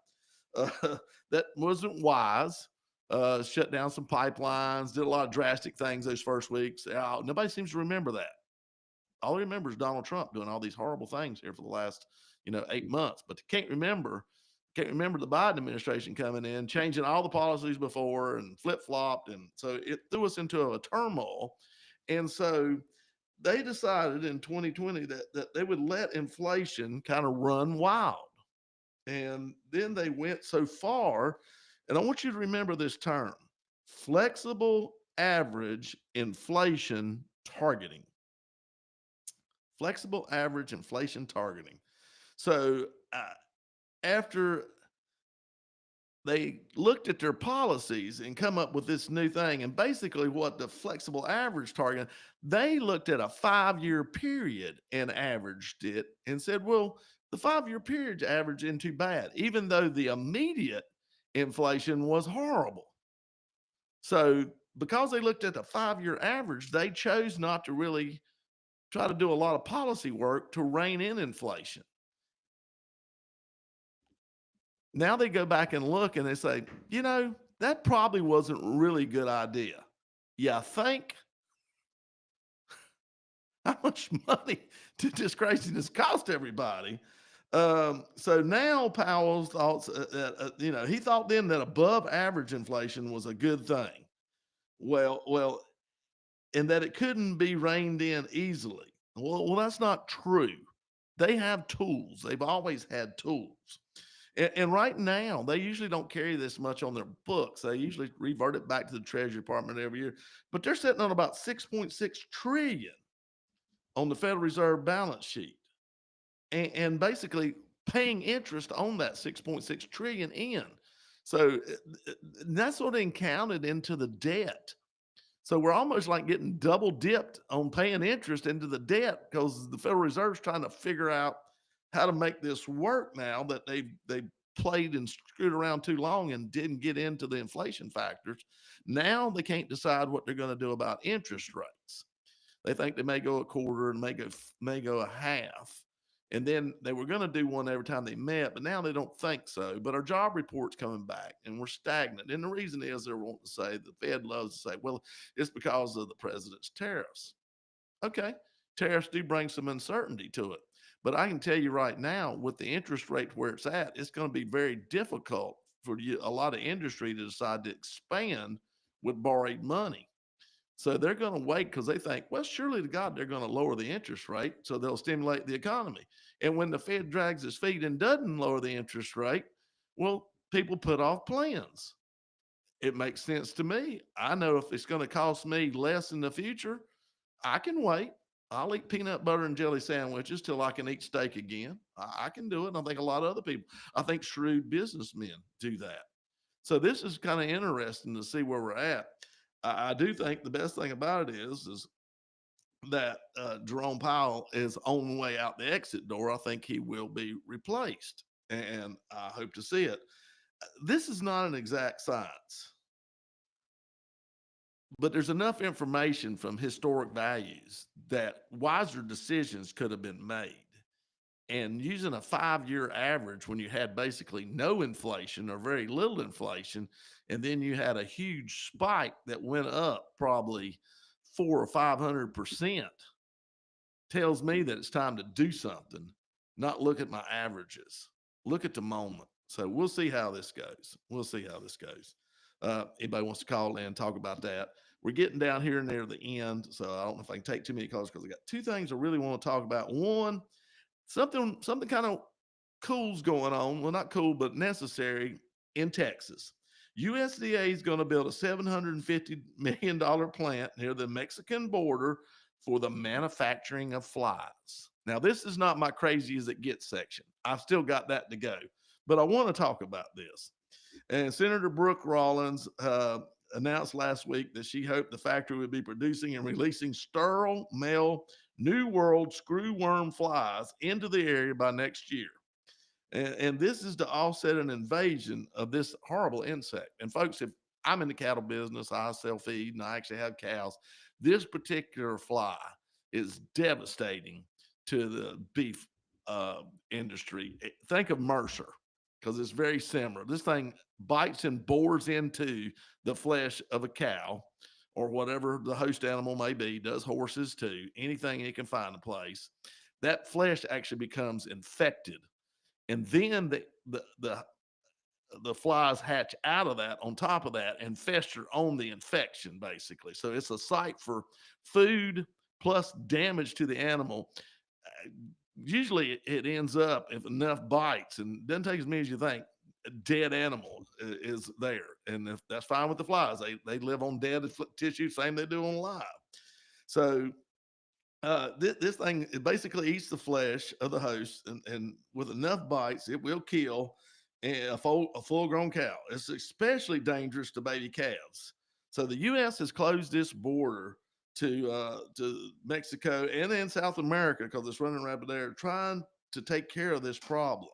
that wasn't wise. Shut down some pipelines, did a lot of drastic things those first weeks. Nobody seems to remember that. All they remember is Donald Trump doing all these horrible things here for the last, 8 months. But they can't remember the Biden administration coming in, changing all the policies before and flip-flopped. And so it threw us into a turmoil. And so they decided in 2020 that they would let inflation kind of run wild. And then they went so far, and I want you to remember this term: flexible average inflation targeting. Flexible average inflation targeting. So after they looked at their policies and come up with this new thing, and basically what the flexible average target, they looked at a 5-year period and averaged it and said, well, the 5-year period average isn't too bad, even though the immediate inflation was horrible. So because they looked at the 5-year average, they chose not to really try to do a lot of policy work to rein in inflation. Now they go back and look and they say, that probably wasn't really a good idea. Yeah, think how much money did this craziness cost everybody? So now Powell's thoughts, he thought then that above average inflation was a good thing. Well, and that it couldn't be reined in easily. Well, that's not true. They have tools. They've always had tools. And right now, they usually don't carry this much on their books. They usually revert it back to the Treasury Department every year. But they're sitting on about $6.6 trillion on the Federal Reserve balance sheet, and basically paying interest on that $6.6 trillion in. So that's sort of counted into the debt. So we're almost like getting double dipped on paying interest into the debt because the Federal Reserve's trying to figure out how to make this work now that they played and screwed around too long and didn't get into the inflation factors. Now they can't decide what they're going to do about interest rates. They think they may go a quarter and may go a half. And then they were going to do one every time they met, but now they don't think so. But our job report's coming back and we're stagnant. And the reason is they're wanting to say, the Fed loves to say, well, it's because of the president's tariffs. Okay, tariffs do bring some uncertainty to it. But I can tell you right now, with the interest rate where it's at, it's going to be very difficult for a lot of industry to decide to expand with borrowed money. So they're going to wait because they think, well, surely to God, they're going to lower the interest rate so they'll stimulate the economy. And when the Fed drags its feet and doesn't lower the interest rate, well, people put off plans. It makes sense to me. I know if it's going to cost me less in the future, I can wait. I'll eat peanut butter and jelly sandwiches till I can eat steak again. I can do it. I think a lot of other people, I think shrewd businessmen do that. So this is kind of interesting to see where we're at. I do think the best thing about it is that Jerome Powell is on the way out the exit door. I think he will be replaced, and I hope to see it. This is not an exact science, but there's enough information from historic values that wiser decisions could have been made. And using a 5-year average when you had basically no inflation or very little inflation, and then you had a huge spike that went up probably 400 or 500%, tells me that it's time to do something, not look at my averages. Look at the moment. So we'll see how this goes. Anybody wants to call in, talk about that. We're getting down here near the end, so I don't know if I can take too many calls because I got two things I really want to talk about. One, something kind of cool's going on. Well, not cool, but necessary in Texas. USDA is going to build a $750 million plant near the Mexican border for the manufacturing of flies. Now, this is not my crazy as it gets section. I've still got that to go, but I want to talk about this. And Senator Brooke Rollins announced last week that she hoped the factory would be producing and releasing sterile male New World screwworm flies into the area by next year. And this is to offset an invasion of this horrible insect. And folks, if I'm in the cattle business, I sell feed and I actually have cows. This particular fly is devastating to the beef industry. Think of Mercer because it's very similar. This thing bites and bores into the flesh of a cow or whatever the host animal may be, does horses too, anything it can find a place. That flesh actually becomes infected. And then the flies hatch out of that on top of that and fester on the infection, basically. So it's a site for food plus damage to the animal. Usually it ends up, if enough bites, and it doesn't take as many as you think, a dead animal is there. And if that's fine with the flies. They live on dead tissue, same they do on live. So this thing, it basically eats the flesh of the host, and with enough bites, it will kill a full-grown cow. It's especially dangerous to baby calves. So the U.S. has closed this border to Mexico and then South America because it's running rapid there, trying to take care of this problem.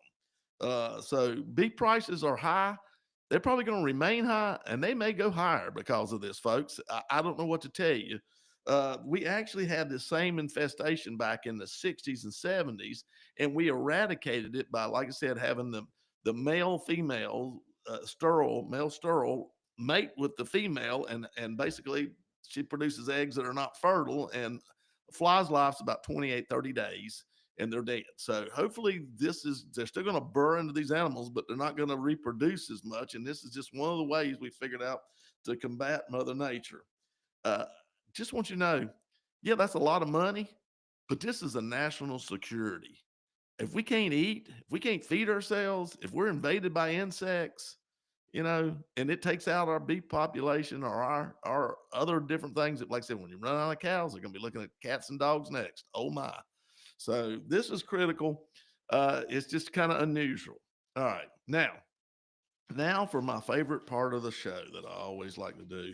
So beef prices are high. They're probably going to remain high, and they may go higher because of this, folks. I don't know what to tell you. We actually had the same infestation back in the 60s and 70s, and we eradicated it by, like I said, having the male-female male sterile mate with the female, and basically she produces eggs that are not fertile, and flies' life's about 28, 30 days, and they're dead. So hopefully they're still going to burrow into these animals, but they're not going to reproduce as much, and this is just one of the ways we figured out to combat Mother Nature. Just want you to know, yeah, that's a lot of money, but this is a national security. If we can't eat, if we can't feed ourselves, if we're invaded by insects, and it takes out our beef population or our other different things that, like I said, when you run out of cows, they're going to be looking at cats and dogs next. Oh my. So this is critical. It's just kind of unusual. All right. Now for my favorite part of the show that I always like to do,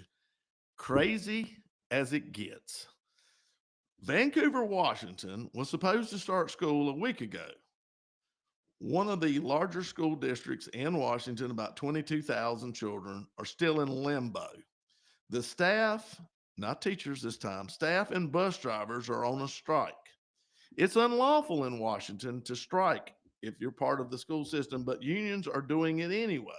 crazy as it gets. Vancouver, Washington was supposed to start school a week ago. One of the larger school districts in Washington, about 22,000 children, are still in limbo. The staff, not teachers this time, staff and bus drivers are on a strike. It's unlawful in Washington to strike if you're part of the school system, but unions are doing it anyway.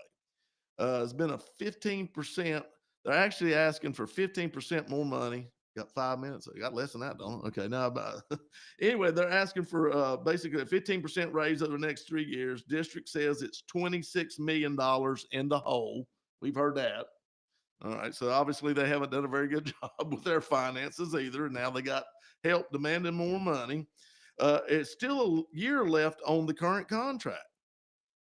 It's been a 15%. They're actually asking for 15% more money. Got 5 minutes. I got less than that, don't I? Okay, now about anyway, they're asking for basically a 15% raise over the next 3 years. District says it's $26 million in the hole. We've heard that. All right, so obviously they haven't done a very good job with their finances either. And now they got help demanding more money. It's still a year left on the current contract.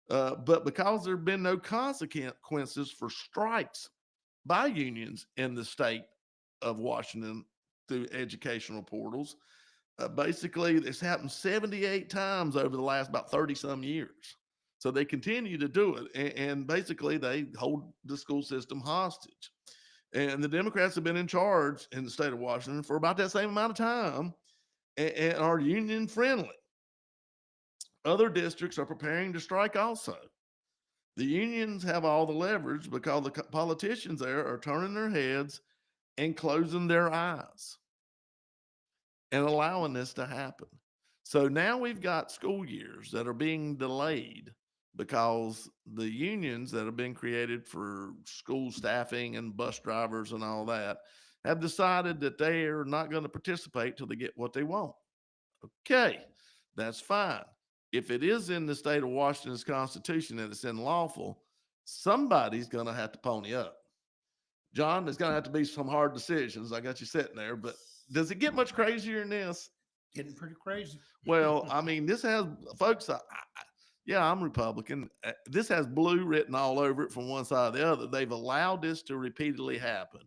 But because there have been no consequences for strikes by unions in the state of Washington through educational portals, basically this happened 78 times over the last about 30 some years. So they continue to do it, and basically they hold the school system hostage. And the Democrats have been in charge in the state of Washington for about that same amount of time and are union friendly. Other districts are preparing to strike also. The unions have all the leverage because the politicians there are turning their heads and closing their eyes and allowing this to happen. So now we've got school years that are being delayed because the unions that have been created for school staffing and bus drivers and all that have decided that they are not going to participate till they get what they want. Okay, that's fine. If it is in the state of Washington's constitution that it's unlawful, somebody's going to have to pony up. John, there's going to have to be some hard decisions. I got you sitting there, but does it get much crazier than this? Getting pretty crazy. Well, I mean, this has, folks, yeah, I'm Republican. This has blue written all over it from one side to the other. They've allowed this to repeatedly happen.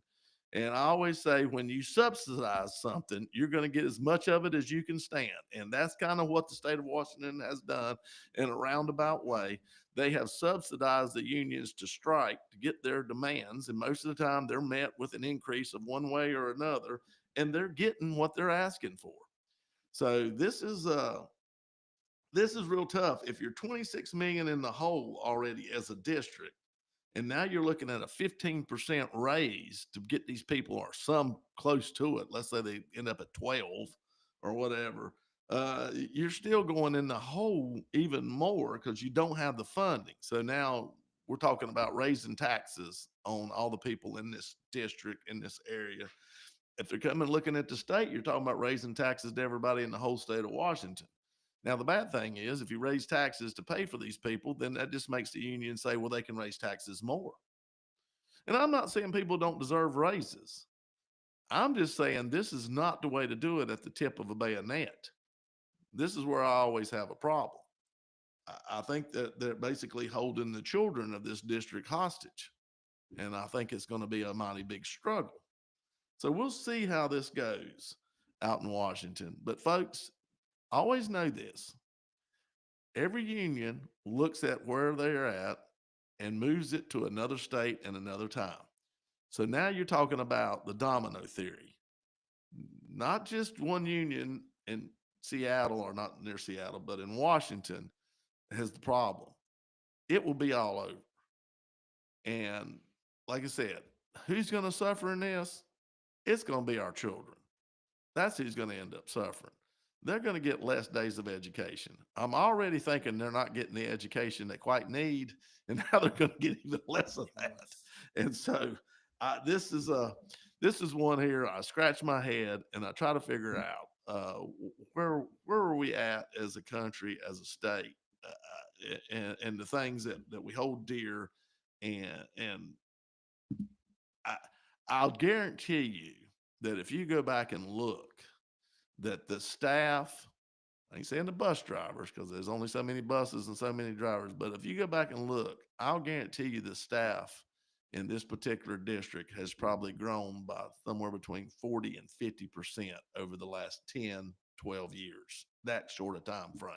And I always say, when you subsidize something, you're going to get as much of it as you can stand. And that's kind of what the state of Washington has done in a roundabout way. They have subsidized the unions to strike to get their demands. And most of the time they're met with an increase of one way or another, and they're getting what they're asking for. So this is real tough. If you're 26 million in the hole already as a district, and now you're looking at a 15% raise to get these people, or some close to it. Let's say they end up at 12 or whatever. You're still going in the hole even more because you don't have the funding. So now we're talking about raising taxes on all the people in this district, in this area. If they're coming looking at the state, you're talking about raising taxes to everybody in the whole state of Washington. Now, the bad thing is, if you raise taxes to pay for these people, then that just makes the union say, well, they can raise taxes more. And I'm not saying people don't deserve raises. I'm just saying this is not the way to do it at the tip of a bayonet. This is where I always have a problem. I think that they're basically holding the children of this district hostage. And I think it's going to be a mighty big struggle. So we'll see how this goes out in Washington. But folks, always know this. Every union looks at where they're at and moves it to another state and another time. So now you're talking about the domino theory. Not just one union in Seattle, or not near Seattle, but in Washington has the problem. It will be all over. And like I said, who's going to suffer in this? It's going to be our children. That's who's going to end up suffering. They're going to get less days of education. I'm already thinking they're not getting the education they quite need, and now they're going to get even less of that. And so this is one here. I scratch my head and I try to figure out where are we at as a country, as a state, and the things that we hold dear. And I'll guarantee you that if you go back and look, that the staff, I ain't saying the bus drivers because there's only so many buses and so many drivers, but if you go back and look, I'll guarantee you the staff in this particular district has probably grown by somewhere between 40 and 50% over the last 10, 12 years, that short a time frame.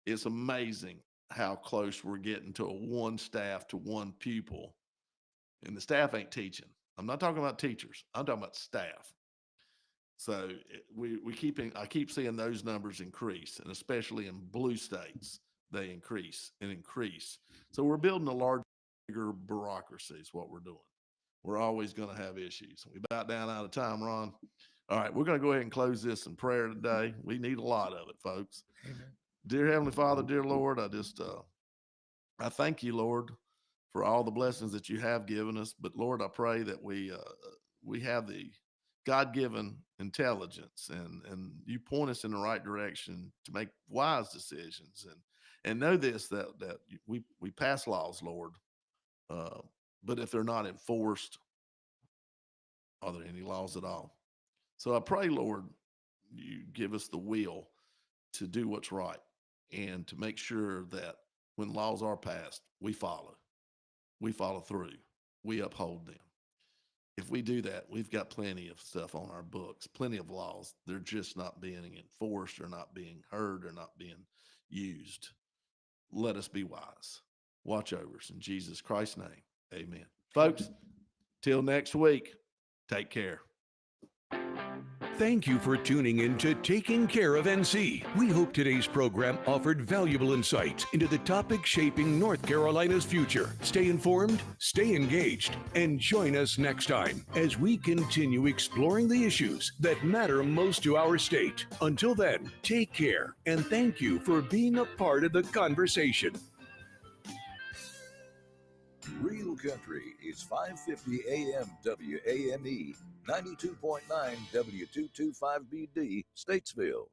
It's amazing how close we're getting to a one staff to one pupil. And the staff ain't teaching. I'm not talking about teachers. I'm talking about staff. So I keep seeing those numbers increase, and especially in blue states, they increase and increase. So we're building a larger bureaucracy is what we're doing. We're always going to have issues. We about down out of time, Ron. All right, we're going to go ahead and close this in prayer today. We need a lot of it, folks. Amen. Dear Heavenly Father, dear Lord, I thank you, Lord, for all the blessings that you have given us. But Lord, I pray that we have the God-given intelligence and you point us in the right direction to make wise decisions and know this, that we pass laws, Lord. But if they're not enforced, are there any laws at all? So I pray, Lord, you give us the will to do what's right and to make sure that when laws are passed, we follow through, we uphold them. If we do that, we've got plenty of stuff on our books, plenty of laws. They're just not being enforced or not being heard or not being used. Let us be wise. Watch over us in Jesus Christ's name. Amen. Folks, till next week, take care. Thank you for tuning in to Taking Care of NC. We hope today's program offered valuable insights into the topics shaping North Carolina's future. Stay informed, stay engaged, and join us next time as we continue exploring the issues that matter most to our state. Until then, take care and thank you for being a part of the conversation. Real Country is 550 AM WAME, 92.9 W225BD, Statesville.